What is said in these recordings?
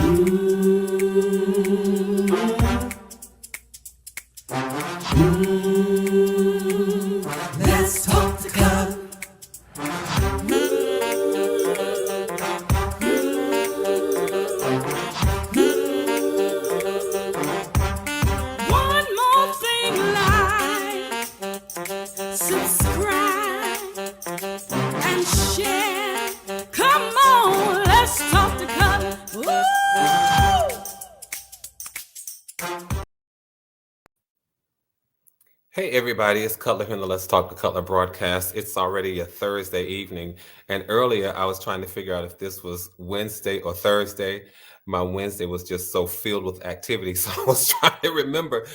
Let's talk to God. One more thing, like, subscribe, and share. Come on, let's talk to God. Woo! Hey everybody, it's Cutler here in the Let's Talk to Cutler broadcast. It's already a Thursday evening, and earlier I was trying to figure out if this was Wednesday or Thursday. My Wednesday was just so filled with activity, so I was trying to remember,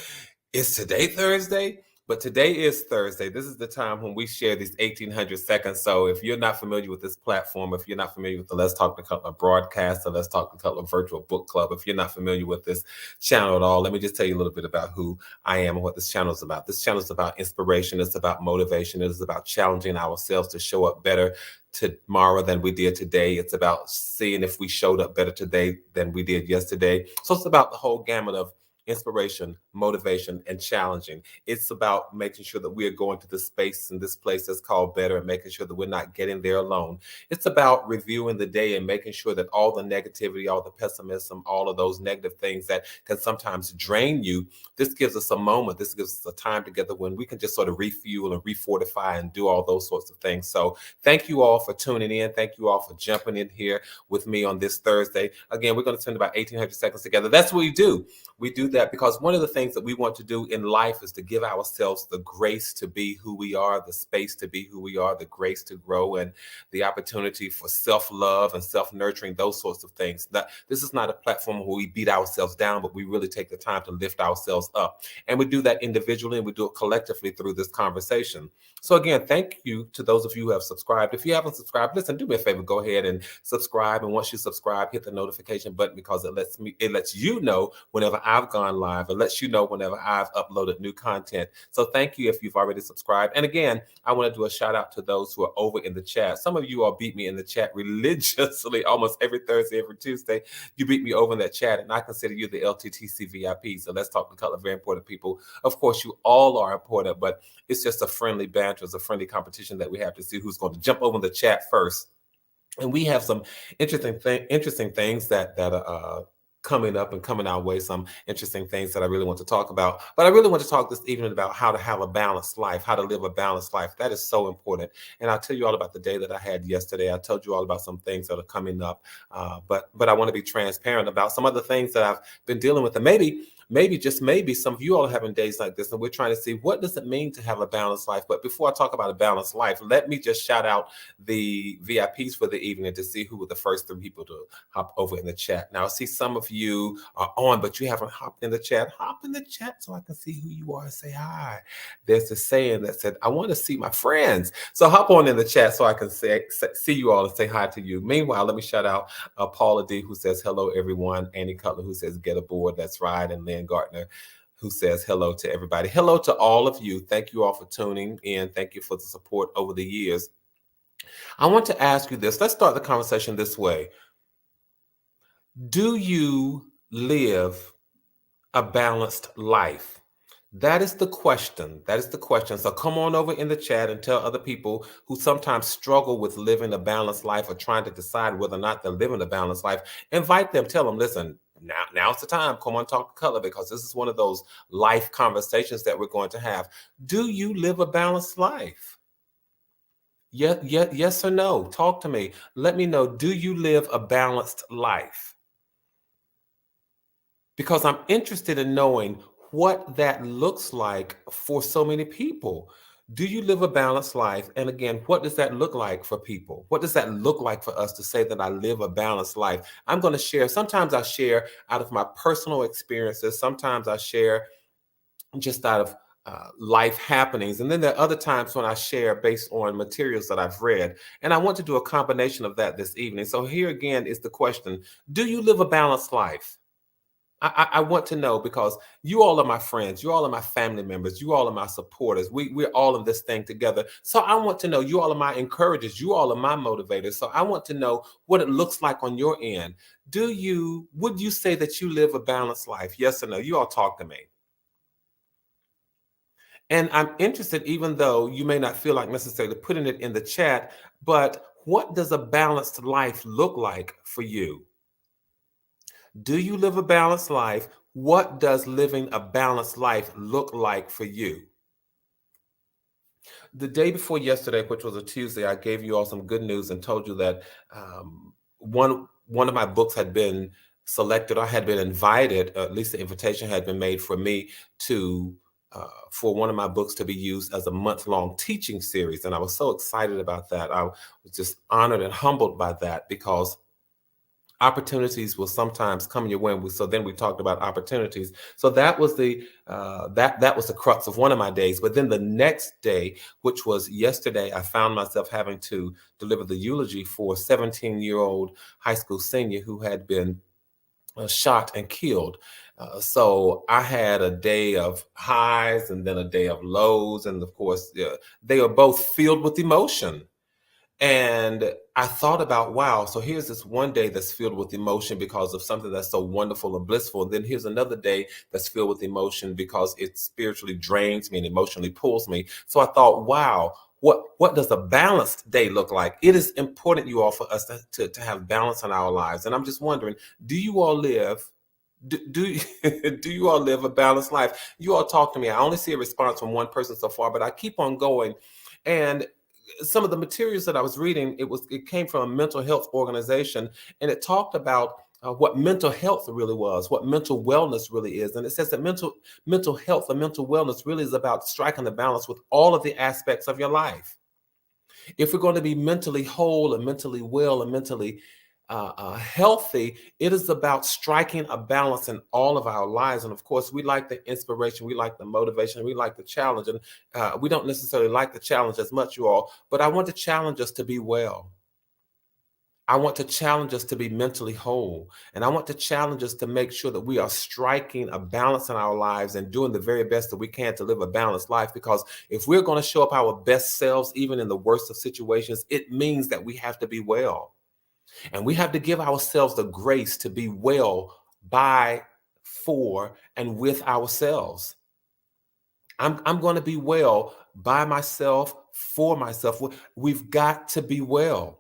is today Thursday? But today is Thursday. This is the time when we share these 1800 seconds. So if you're not familiar with this platform, if you're not familiar with the Let's Talk to Cutler broadcast, the Let's Talk to Cutler virtual book club, if you're not familiar with this channel at all, let me just tell you a little bit about who I am and what this channel is about. This channel is about inspiration. It's about motivation. It is about challenging ourselves to show up better tomorrow than we did today. It's about seeing if we showed up better today than we did yesterday. So it's about the whole gamut of inspiration, motivation, and challenging. It's about making sure that we are going to the space and this place that's called better and making sure that we're not getting there alone. It's about reviewing the day and making sure that all the negativity, all the pessimism, all of those negative things that can sometimes drain you, this gives us a moment, this gives us a time together when we can just sort of refuel and refortify and do all those sorts of things. So thank you all for tuning in. Thank you all for jumping in here with me on this Thursday. Again, we're going to spend about 1800 seconds together. That's what we do. We do that because one of the things that we want to do in life is to give ourselves the grace to be who we are, the space to be who we are, the grace to grow, and the opportunity for self-love and self-nurturing, those sorts of things. This is not a platform where we beat ourselves down, but we really take the time to lift ourselves up. And we do that individually and we do it collectively through this conversation. So again, thank you to those of you who have subscribed. If you haven't subscribed, listen, do me a favor, go ahead and subscribe. And once you subscribe, hit the notification button because it lets you know whenever I've gone live. It lets you know whenever I've uploaded new content. So thank you if you've already subscribed. And again, I want to do a shout out to those who are over in the chat. Some of you all beat me in the chat religiously almost every Thursday, every Tuesday. You beat me over in that chat, and I consider you the LTTC VIP. So let's talk to Cutler, very important people. Of course, you all are important, but it's just a friendly banter, it's a friendly competition that we have to see who's going to jump over in the chat first. And we have some interesting things that are coming up and coming our way, some interesting things that I really want to talk about. But I really want to talk this evening about how to have a balanced life, how to live a balanced life. That is so important. And I'll tell you all about the day that I had yesterday. I told you all about some things that are coming up. But I want to be transparent about some of the things that I've been dealing with. And maybe, just maybe, some of you all are having days like this, and we're trying to see what does it mean to have a balanced life. But before I talk about a balanced life, let me just shout out the VIPs for the evening to see who were the first 3 people to hop over in the chat. Now, I see some of you are on, but you haven't hopped in the chat. Hop in the chat so I can see who you are and say hi. There's a saying that said, I want to see my friends. So hop on in the chat so I can see you all and say hi to you. Meanwhile, let me shout out Paula D, who says, hello, everyone. Annie Cutler, who says, get aboard. That's right. And Lynn Gartner, who says hello to everybody. Hello to all of you. Thank you all for tuning in. Thank you for the support over the years. I want to ask you this. Let's start the conversation this way. Do you live a balanced life? That is the question. That is the question. So come on over in the chat and tell other people who sometimes struggle with living a balanced life or trying to decide whether or not they're living a balanced life. Invite them. Tell them, listen, now's the time. Come on, talk to Cutler, because this is one of those life conversations that we're going to have. Do you live a balanced life? Yes or no? Talk to me. Let me know. Do you live a balanced life? Because I'm interested in knowing what that looks like for so many people. Do you live a balanced life? And again, what does that look like for people? What does that look like for us to say that I live a balanced life? I'm going to share. Sometimes I share out of my personal experiences. Sometimes I share just out of life happenings. And then there are other times when I share based on materials that I've read. And I want to do a combination of that this evening. So here again is the question. Do you live a balanced life? I want to know because you all are my friends, you all are my family members, you all are my supporters. We're all in this thing together. So I want to know you all are my encouragers, you all are my motivators. So I want to know what it looks like on your end. Would you say that you live a balanced life? Yes or no? You all talk to me. And I'm interested, even though you may not feel like necessarily putting it in the chat, but what does a balanced life look like for you? Do you live a balanced life? What does living a balanced life look like for you? The day before yesterday, which was a Tuesday, I gave you all some good news and told you that one of my books had been selected. I had been invited, at least the invitation had been made for me to for one of my books to be used as a month-long teaching series, and I was so excited about that. I was just honored and humbled by that because opportunities will sometimes come your way. So then we talked about opportunities. So that was that was the crux of one of my days. But then the next day, which was yesterday, I found myself having to deliver the eulogy for a 17-year-old high school senior who had been shot and killed. So I had a day of highs and then a day of lows, and of course, they are both filled with emotion. And I thought about, wow, so here's this one day that's filled with emotion because of something that's so wonderful and blissful. And then here's another day that's filled with emotion because it spiritually drains me and emotionally pulls me. So I thought, wow, what does a balanced day look like? It is important, you all, for us to have balance in our lives. And I'm just wondering, do you all live do do you all live a balanced life? You all talk to me. I only see a response from one person so far, but I keep on going. And some of the materials that I was reading, it came from a mental health organization, and it talked about what mental health really was, what mental wellness really is, and it says that mental health and mental wellness really is about striking the balance with all of the aspects of your life. If we're going to be mentally whole and mentally well and mentally healthy, it is about striking a balance in all of our lives. And of course, we like the inspiration, we like the motivation, we like the challenge. And we don't necessarily like the challenge as much, you all, but I want to challenge us to be well. I want to challenge us to be mentally whole. And I want to challenge us to make sure that we are striking a balance in our lives and doing the very best that we can to live a balanced life. Because if we're going to show up our best selves, even in the worst of situations, it means that we have to be well. And we have to give ourselves the grace to be well by, for, and with ourselves. I'm going to be well by myself, for myself. We've got to be well.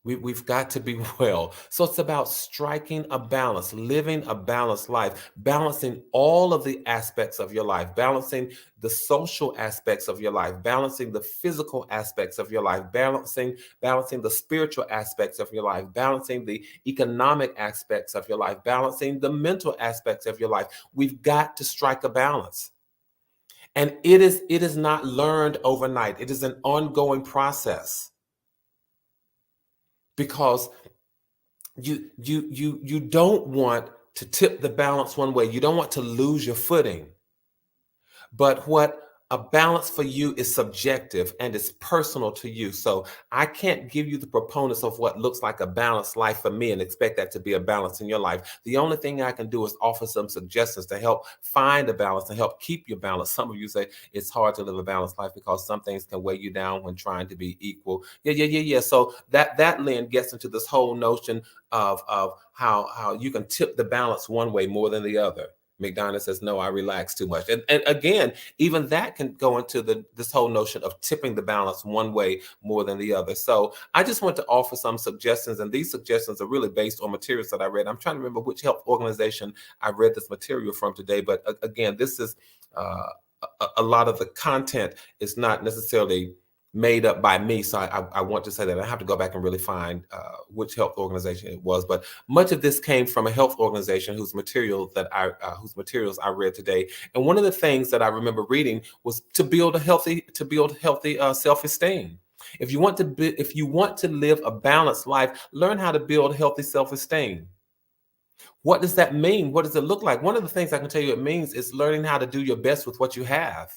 We've got to be well. So it's about striking a balance, living a balanced life, balancing all of the aspects of your life, balancing the social aspects of your life, balancing the physical aspects of your life, balancing the spiritual aspects of your life, balancing the economic aspects of your life, balancing the mental aspects of your life. We've got to strike a balance. And it is not learned overnight. It is an ongoing process, because you don't want to tip the balance one way. You don't want to lose your footing. But what a balance for you is subjective and it's personal to you. So I can't give you the proponents of what looks like a balanced life for me and expect that to be a balance in your life. The only thing I can do is offer some suggestions to help find a balance and help keep your balance. Some of you say it's hard to live a balanced life because some things can weigh you down when trying to be equal. Yeah. So that then gets into this whole notion of how you can tip the balance one way more than the other. McDonald says, no, I relax too much. And again, even that can go into this whole notion of tipping the balance one way more than the other. So I just want to offer some suggestions, and these suggestions are really based on materials that I read. I'm trying to remember which health organization I read this material from today, but again, this is a lot of the content is not necessarily made up by me. So I want to say that I have to go back and really find which health organization it was. But much of this came from a health organization whose materials I read today. And one of the things that I remember reading was to build healthy self-esteem. If you want to live a balanced life, learn how to build healthy self-esteem. What does that mean? What does it look like? One of the things I can tell you it means is learning how to do your best with what you have.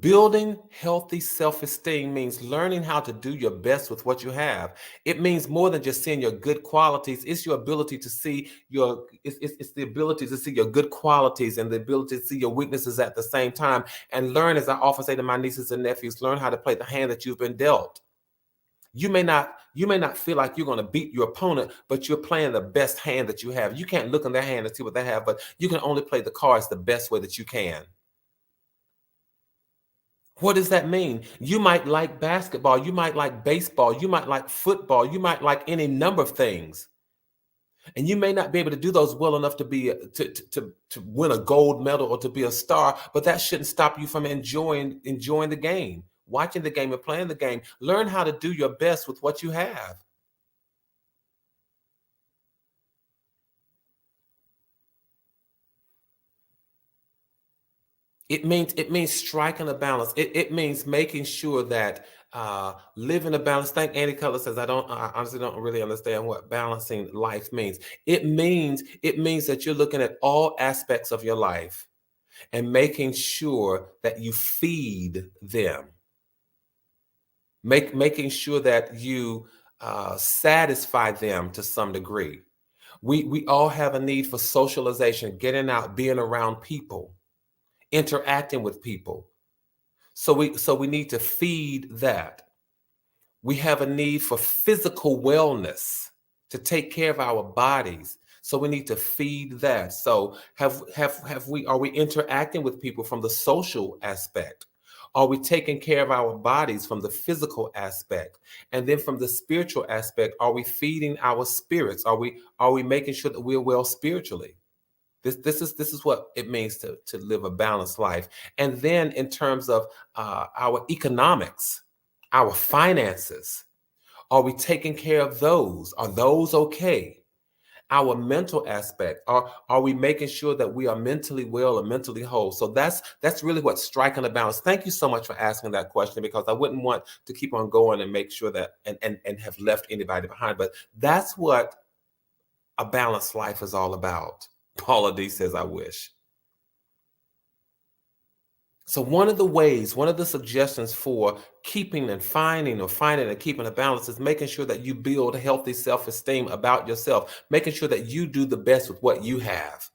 Building healthy self-esteem means learning how to do your best with what you have. It means more than just seeing your good qualities. It's your ability to see it's the ability to see your good qualities and the ability to see your weaknesses at the same time and learn, as I often say to my nieces and nephews, learn how to play the hand that you've been dealt. You may not feel like you're going to beat your opponent, but you're playing the best hand that you have. You can't look in their hand and see what they have, but you can only play the cards the best way that you can. What does that mean? You might like basketball, you might like baseball, you might like football, you might like any number of things. And you may not be able to do those well enough to be to win a gold medal or to be a star, but that shouldn't stop you from enjoying the game, watching the game and playing the game. Learn how to do your best with what you have. It means striking a balance. It means making sure that living a balance. Thank Andy Cutler says I honestly don't really understand what balancing life means. It means that you're looking at all aspects of your life and making sure that you feed them. Making sure that you satisfy them to some degree. We all have a need for socialization, getting out, being around people, interacting with people. So we need to feed that. We have a need for physical wellness, to take care of our bodies. So we need to feed that. So are we interacting with people from the social aspect? Are we taking care of our bodies from the physical aspect? And then from the spiritual aspect, are we feeding our spirits? Are we making sure that we're well spiritually? This is what it means to live a balanced life. And then in terms of our economics, our finances, are we taking care of those? Are those okay? Our mental aspect, are we making sure that we are mentally well and mentally whole? So that's really what striking a balance. Thank you so much for asking that question, because I wouldn't want to keep on going and make sure that and have left anybody behind. But that's what a balanced life is all about. Paula D says, I wish. So one of the suggestions for keeping and finding and keeping a balance is making sure that you build a healthy self-esteem about yourself, making sure that you do the best with what you have.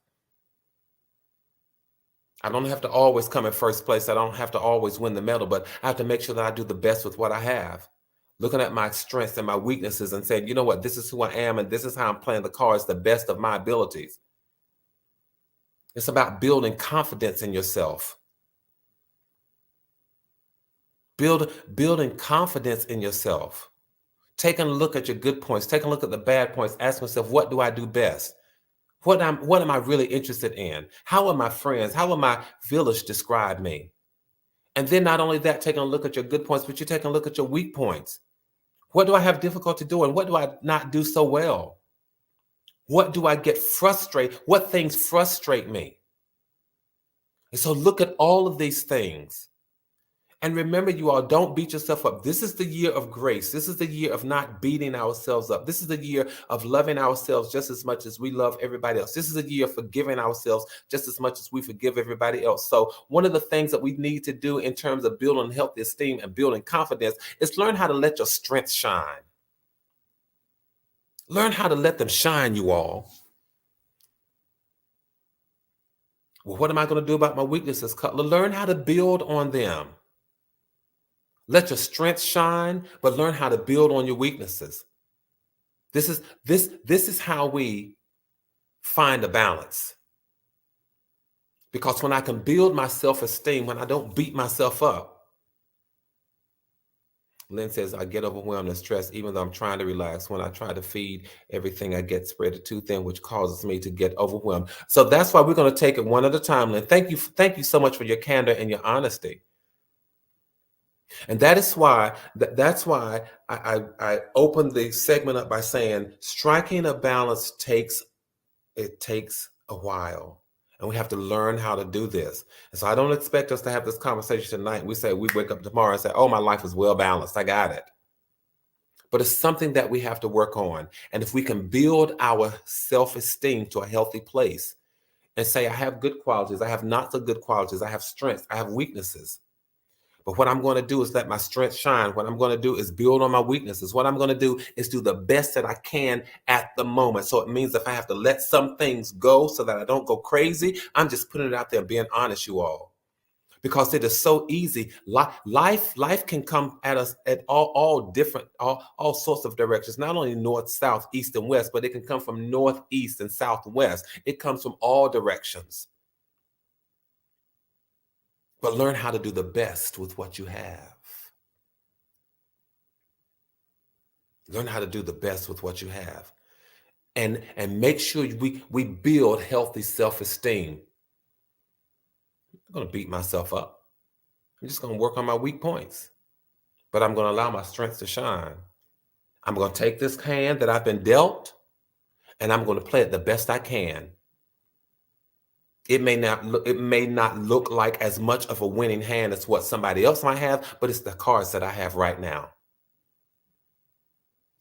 I don't have to always come in first place. I don't have to always win the medal, but I have to make sure that I do the best with what I have. Looking at my strengths and my weaknesses and saying, you know what, this is who I am and this is how I'm playing the cards the best of my abilities. It's about building confidence in yourself. Building confidence in yourself. Taking a look at your good points, taking a look at the bad points, asking yourself, what do I do best? What am I really interested in? How are my friends? How will my village describe me? And then not only that, taking a look at your good points, but you're taking a look at your weak points. What do I have difficulty doing? What do I not do so well? What do I get frustrated? What things frustrate me? And so look at all of these things. And remember, you all, don't beat yourself up. This is the year of grace. This is the year of not beating ourselves up. This is the year of loving ourselves just as much as we love everybody else. This is a year of forgiving ourselves just as much as we forgive everybody else. So one of the things that we need to do in terms of building healthy esteem and building confidence is learn how to let your strengths shine. Learn how to let them shine, you all. Well, what am I going to do about my weaknesses, Cutler? Learn how to build on them. Let your strengths shine, but learn how to build on your weaknesses. This is how we find a balance. Because when I can build my self-esteem, when I don't beat myself up, Lynn says, I get overwhelmed and stressed, even though I'm trying to relax. When I try to feed everything, I get spread too thin, which causes me to get overwhelmed. So that's why we're going to take it one at a time, Lynn. Thank you so much for your candor and your honesty. And that's why I opened the segment up by saying striking a balance takes a while. And we have to learn how to do this. And so I don't expect us to have this conversation tonight. We wake up tomorrow and say, oh, my life is well balanced. I got it. But it's something that we have to work on. And if we can build our self-esteem to a healthy place and say, I have good qualities, I have not so good qualities, I have strengths, I have weaknesses. But what I'm going to do is let my strength shine. What I'm going to do is build on my weaknesses. What I'm going to do is do the best that I can at the moment. So it means if I have to let some things go so that I don't go crazy, I'm just putting it out there and being honest, you all. Because it is so easy. Life can come at us at all different, all sorts of directions, not only north, south, east, and west, but it can come from north, east, and southwest. It comes from all directions. But learn how to do the best with what you have. Learn how to do the best with what you have. And make sure we build healthy self-esteem. I'm going to beat myself up. I'm just going to work on my weak points. But I'm going to allow my strengths to shine. I'm going to take this hand that I've been dealt, and I'm going to play it the best I can. It may not look like as much of a winning hand as what somebody else might have, but it's the cards that I have right now.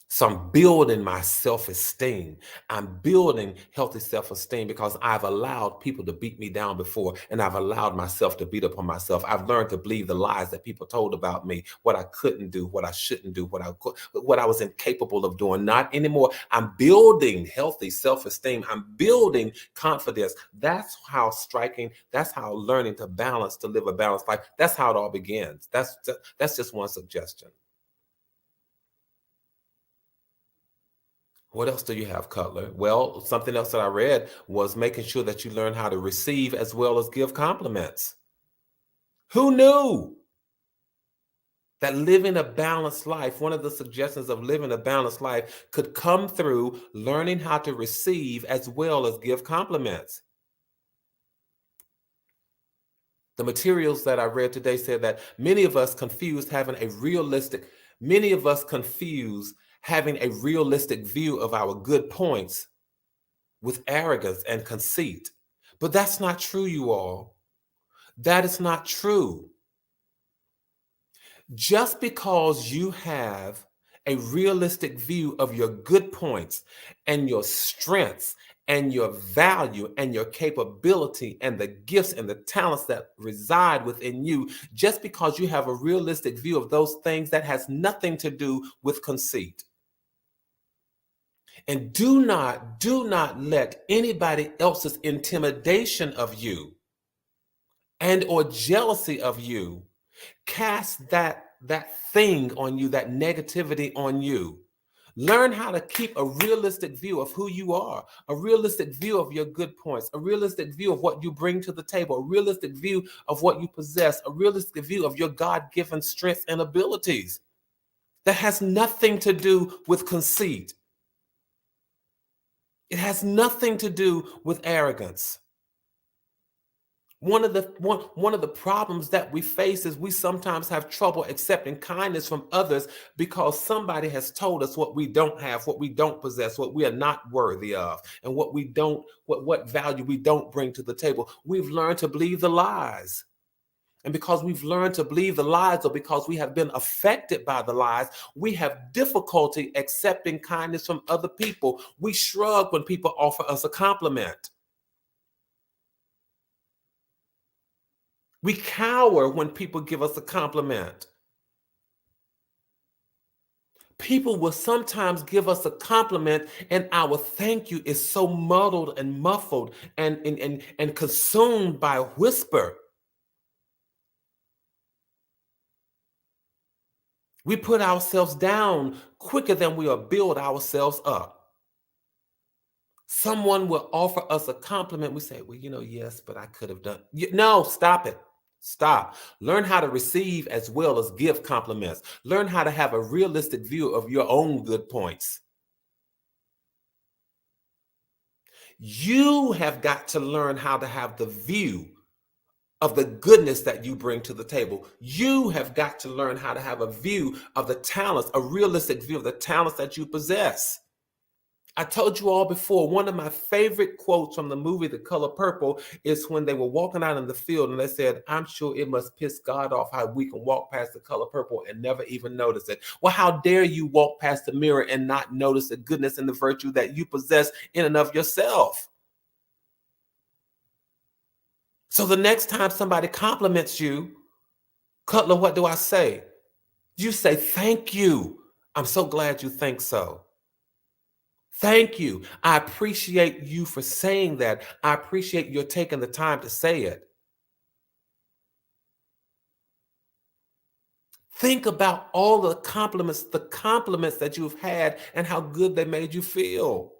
So I'm building my self-esteem. I'm building healthy self-esteem because I've allowed people to beat me down before, and I've allowed myself to beat up on myself. I've learned to believe the lies that people told about me, what I couldn't do, what I shouldn't do, what I was incapable of doing. Not anymore. I'm building healthy self-esteem. I'm building confidence. That's how striking, that's how learning to balance, to live a balanced life. That's how it all begins. That's just one suggestion. What else do you have, Cutler? Well, something else that I read was making sure that you learn how to receive as well as give compliments. Who knew that living a balanced life, one of the suggestions of living a balanced life, could come through learning how to receive as well as give compliments? The materials that I read today said that many of us confuse having a realistic view of our good points with arrogance and conceit. But that's not true, you all. That is not true. Just because you have a realistic view of your good points and your strengths and your value and your capability and the gifts and the talents that reside within you, just because you have a realistic view of those things, that has nothing to do with conceit. And do not let anybody else's intimidation of you and or jealousy of you cast that thing on you, that negativity on you. Learn how to keep a realistic view of who you are, a realistic view of your good points, a realistic view of what you bring to the table, a realistic view of what you possess, a realistic view of your God-given strengths and abilities. That has nothing to do with conceit. It has nothing to do with arrogance. One of the problems that we face is we sometimes have trouble accepting kindness from others because somebody has told us what we don't have, what we don't possess, what we are not worthy of, and what value we don't bring to the table. We've learned to believe the lies. And because we've learned to believe the lies, or because we have been affected by the lies, we have difficulty accepting kindness from other people. We shrug when people offer us a compliment. We cower when people give us a compliment. People will sometimes give us a compliment, and our thank you is so muddled and muffled and consumed by a whisper. We put ourselves down quicker than we will build ourselves up. Someone will offer us a compliment. We say, well, yes, but I could have done. No, stop it. Stop. Learn how to receive as well as give compliments. Learn how to have a realistic view of your own good points. You have got to learn how to have the view of the goodness that you bring to the table. You have got to learn how to have a view of the talents, a realistic view of the talents that you possess. I told you all before, one of my favorite quotes from the movie The Color Purple is when they were walking out in the field and they said, I'm sure it must piss God off how we can walk past the color purple and never even notice it. Well, how dare you walk past the mirror and not notice the goodness and the virtue that you possess in and of yourself? So the next time somebody compliments you, Cutler, what do I say? You say, thank you. I'm so glad you think so. Thank you. I appreciate you for saying that. I appreciate your taking the time to say it. Think about all the compliments that you've had and how good they made you feel.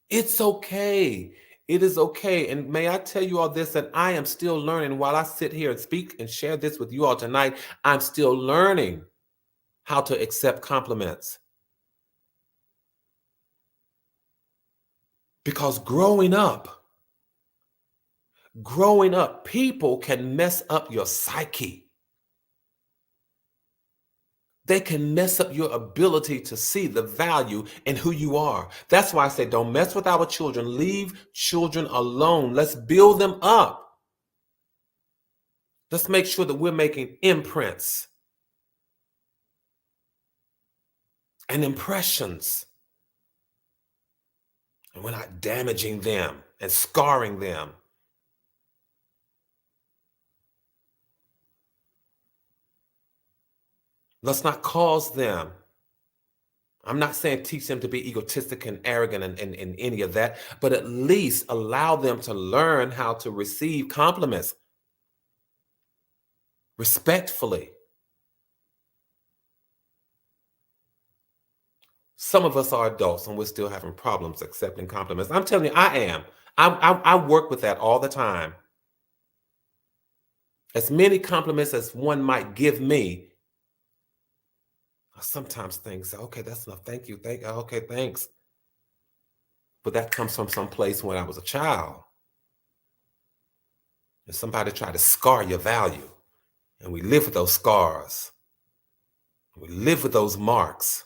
It's okay. It is okay. And may I tell you all this, that I am still learning while I sit here and speak and share this with you all tonight. I'm still learning how to accept compliments. Because growing up, people can mess up your psyche. They can mess up your ability to see the value in who you are. That's why I say don't mess with our children. Leave children alone. Let's build them up. Let's make sure that we're making imprints and impressions. And we're not damaging them and scarring them. Let's not cause them. I'm not saying teach them to be egotistic and arrogant and any of that, but at least allow them to learn how to receive compliments respectfully. Some of us are adults and we're still having problems accepting compliments. I'm telling you, I am. I work with that all the time. As many compliments as one might give me, I sometimes think, okay, that's enough. Thank you. Okay, thanks. But that comes from some place when I was a child. And somebody tried to scar your value. And we live with those scars. We live with those marks.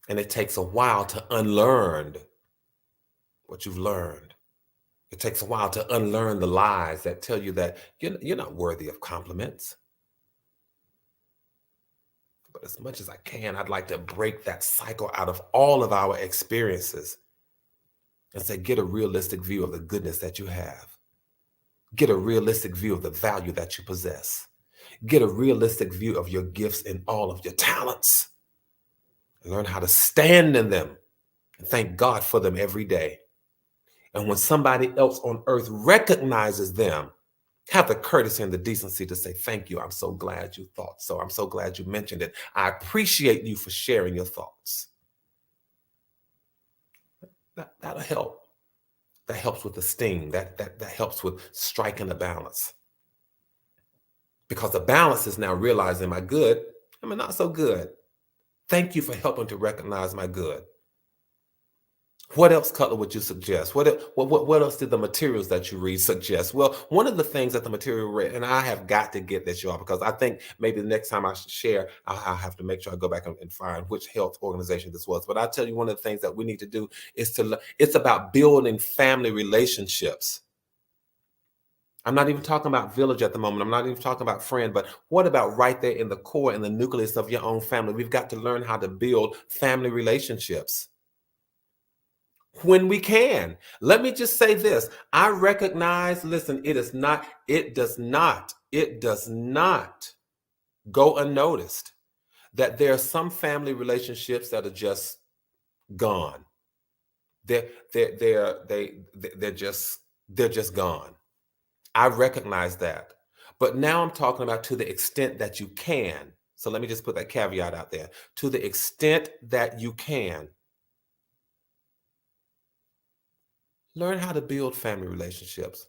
And it takes a while to unlearn what you've learned. It takes a while to unlearn the lies that tell you that you're not worthy of compliments. But as much as I can, I'd like to break that cycle out of all of our experiences and say, get a realistic view of the goodness that you have. Get a realistic view of the value that you possess. Get a realistic view of your gifts and all of your talents. And learn how to stand in them and thank God for them every day. And when somebody else on earth recognizes them, have the courtesy and the decency to say, thank you. I'm so glad you thought so. I'm so glad you mentioned it. I appreciate you for sharing your thoughts. That'll help. That helps with the sting. That helps with striking a balance. Because the balance is now realizing, am I good? Am I not so good? Thank you for helping to recognize my good. What else, Cutler, would you suggest? What else did the materials that you read suggest? Well, one of the things that the material read, and I have got to get this, y'all, because I think maybe the next time I share, I'll have to make sure I go back and find which health organization this was. But I'll tell you, one of the things that we need to do is it's about building family relationships. I'm not even talking about village at the moment. I'm not even talking about friend, but what about right there in the core, in the nucleus of your own family? We've got to learn how to build family relationships when we can. Let me just say this. I recognize, listen, it does not go unnoticed that there are some family relationships that are just gone. They're just gone. I recognize that. But now I'm talking about to the extent that you can. So let me just put that caveat out there. To the extent that you can, learn how to build family relationships.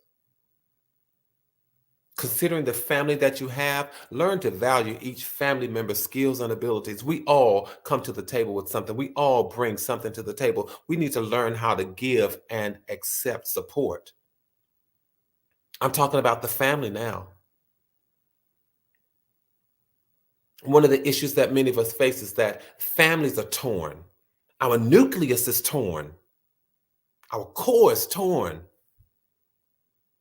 Considering the family that you have, learn to value each family member's skills and abilities. We all come to the table with something. We all bring something to the table. We need to learn how to give and accept support. I'm talking about the family now. One of the issues that many of us face is that families are torn. Our nucleus is torn. Our core is torn.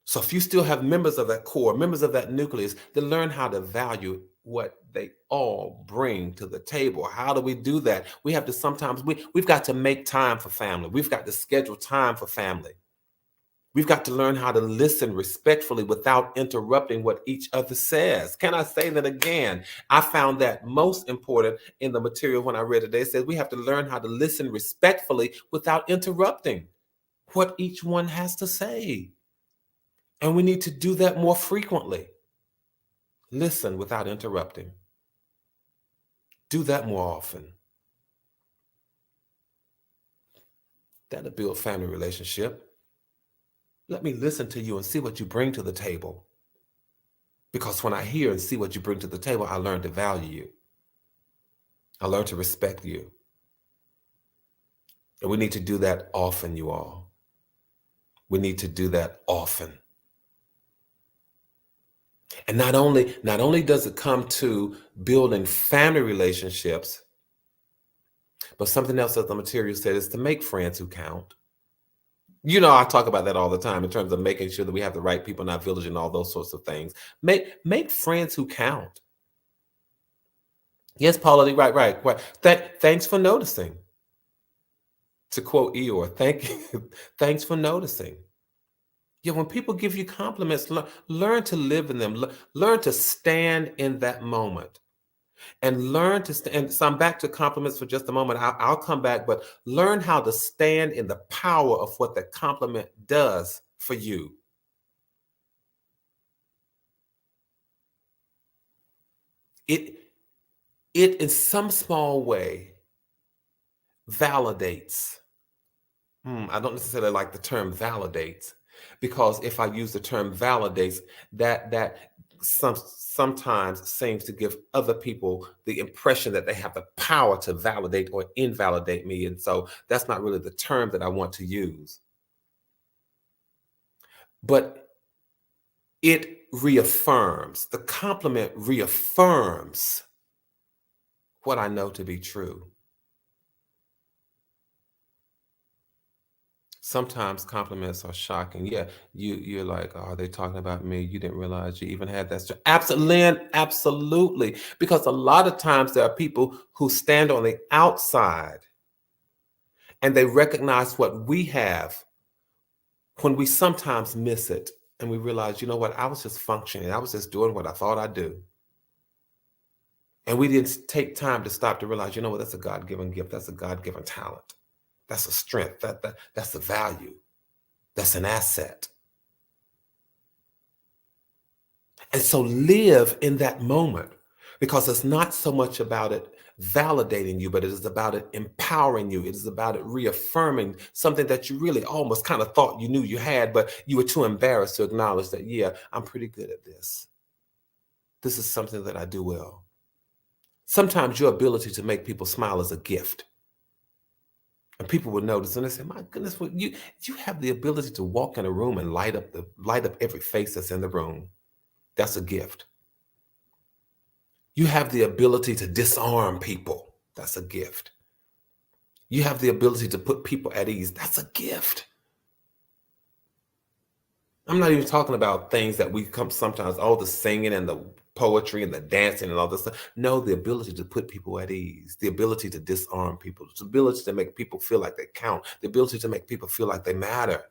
So if you still have members of that core, members of that nucleus, then learn how to value what they all bring to the table. How do we do that? We have to sometimes, we've got to make time for family. We've got to schedule time for family. We've got to learn how to listen respectfully without interrupting what each other says. Can I say that again? I found that most important in the material when I read it today. It says we have to learn how to listen respectfully without interrupting what each one has to say. And we need to do that more frequently. Listen without interrupting. Do that more often. That'll build family relationship. Let me listen to you and see what you bring to the table. Because when I hear and see what you bring to the table, I learn to value you. I learn to respect you. And we need to do that often, you all. We need to do that often. And not only does it come to building family relationships, but something else that the material said is to make friends who count. You know, I talk about that all the time in terms of making sure that we have the right people in our village and all those sorts of things. Make friends who count. Yes, Paula, right. Thanks for noticing. To quote Eeyore, thanks for noticing. Yeah, when people give you compliments, learn to live in them. Learn to stand in that moment. And learn to stand. And so I'm back to compliments for just a moment. I'll come back, but learn how to stand in the power of what that compliment does for you. It in some small way validates. I don't necessarily like the term validates, because if I use the term validates, that sometimes seems to give other people the impression that they have the power to validate or invalidate me. And so that's not really the term that I want to use. But it reaffirms, the compliment reaffirms what I know to be true. Sometimes compliments are shocking. Yeah, you're like, oh, are they talking about me? You didn't realize you even had that. Absolutely, Lynn, absolutely. Because a lot of times there are people who stand on the outside and they recognize what we have when we sometimes miss it. And we realize, you know what, I was just functioning. I was just doing what I thought I'd do. And we didn't take time to stop to realize, you know what, that's a God-given gift. That's a God-given talent. That's a strength. That's a value. That's an asset. And so live in that moment, because it's not so much about it validating you, but it is about it empowering you. It is about it reaffirming something that you really almost kind of thought you knew you had, but you were too embarrassed to acknowledge that, yeah, I'm pretty good at this. This is something that I do well. Sometimes your ability to make people smile is a gift. And people will notice and they say, my goodness, you have the ability to walk in a room and light up every face that's in the room. That's a gift. You have the ability to disarm people. That's a gift. You have the ability to put people at ease. That's a gift. I'm not even talking about things that we come sometimes, all the singing and the poetry and the dancing and all this stuff. No, the ability to put people at ease, the ability to disarm people, the ability to make people feel like they count, the ability to make people feel like they matter.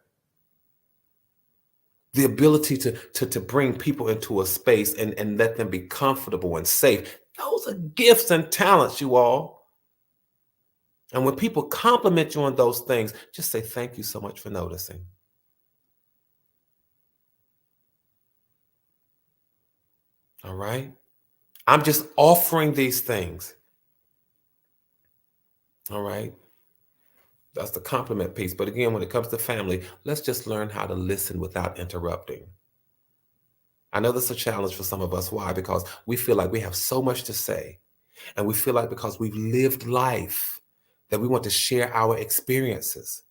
The ability to bring people into a space and let them be comfortable and safe. Those are gifts and talents, you all. And when people compliment you on those things, just say, thank you so much for noticing. All right? I'm just offering these things. All right? That's the compliment piece. But again, when it comes to family, let's just learn how to listen without interrupting. I know that's a challenge for some of us. Why? Because we feel like we have so much to say. And we feel like because we've lived life that we want to share our experiences.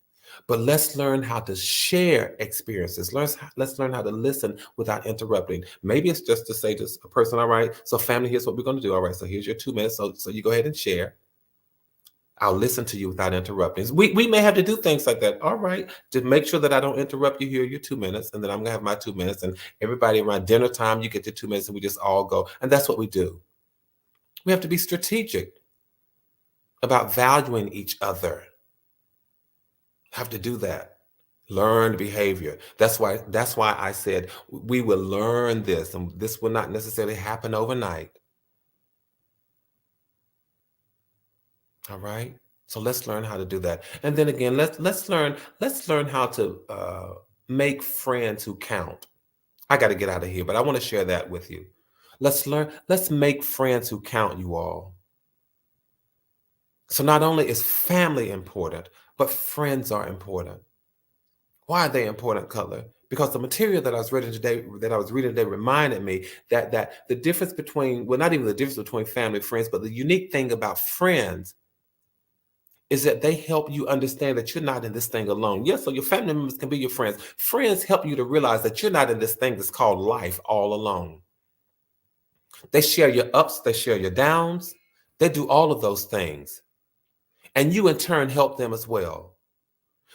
But let's learn how to share experiences. Let's learn how to listen without interrupting. Maybe it's just to say to a person, all right, so family, here's what we're going to do. All right, so here's your 2 minutes. So you go ahead and share. I'll listen to you without interrupting. We may have to do things like that. All right, to make sure that I don't interrupt you here, your 2 minutes, and then I'm going to have my 2 minutes. And everybody around dinner time, you get your 2 minutes, and we just all go. And that's what we do. We have to be strategic about valuing each other. Have to do that. Learned behavior. That's why I said we will learn this, and this will not necessarily happen overnight. All right. So let's learn how to do that. And then again, let's learn how to make friends who count. I got to get out of here, but I want to share that with you. Let's make friends who count, you all. So not only is family important, but friends are important. Why are they important, Cutler? Because the material that I was reading today reminded me that the difference between, well, not even the difference between family and friends, but the unique thing about friends is that they help you understand that you're not in this thing alone. Yes, so your family members can be your friends. Friends help you to realize that you're not in this thing that's called life all alone. They share your ups, they share your downs, they do all of those things. And you in turn help them as well.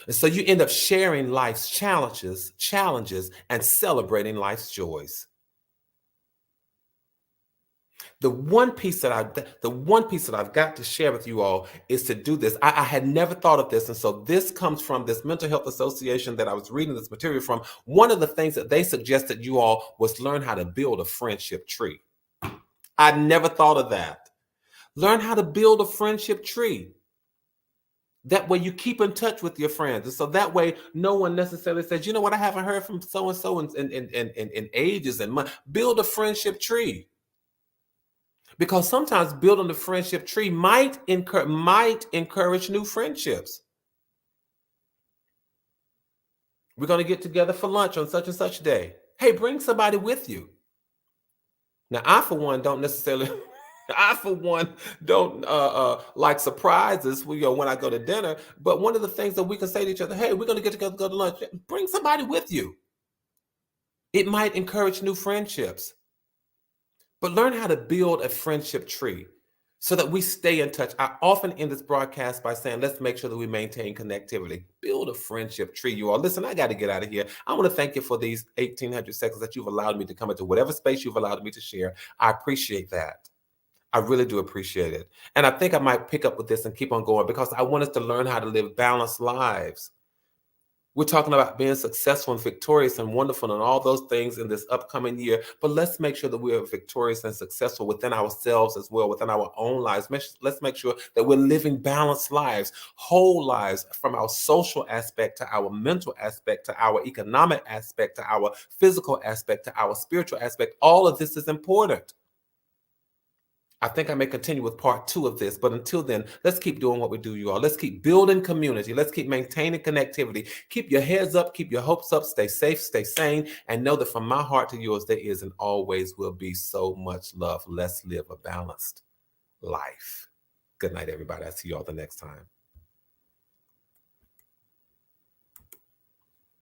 And so you end up sharing life's challenges, and celebrating life's joys. The one piece that I've got to share with you all is to do this. I had never thought of this, and so this comes from this mental health association that I was reading this material from. One of the things that they suggested you all was learn how to build a friendship tree. I never thought of that. Learn how to build a friendship tree. That way you keep in touch with your friends. And so that way no one necessarily says, you know what, I haven't heard from so-and-so in ages and months. Build a friendship tree. Because sometimes building the friendship tree might encourage new friendships. We're going to get together for lunch on such and such day. Hey, bring somebody with you. Now, I, for one, don't necessarily, I, for one, don't like surprises when I go to dinner. But one of the things that we can say to each other, hey, we're going to get together, go to lunch. Bring somebody with you. It might encourage new friendships. But learn how to build a friendship tree so that we stay in touch. I often end this broadcast by saying, let's make sure that we maintain connectivity. Build a friendship tree, you all. Listen, I got to get out of here. I want to thank you for these 1,800 seconds that you've allowed me to come into whatever space you've allowed me to share. I appreciate that. I really do appreciate it. And I think I might pick up with this and keep on going because I want us to learn how to live balanced lives. We're talking about being successful and victorious and wonderful and all those things in this upcoming year. But let's make sure that we are victorious and successful within ourselves as well, within our own lives. Let's make sure that we're living balanced lives, whole lives, from our social aspect to our mental aspect to our economic aspect to our physical aspect to our spiritual aspect. All of this is important. I think I may continue with part 2 of this, but until then, let's keep doing what we do, you all. Let's keep building community. Let's keep maintaining connectivity. Keep your heads up, keep your hopes up, stay safe, stay sane, and know that from my heart to yours, there is and always will be so much love. Let's live a balanced life. Good night, everybody. I'll see you all the next time.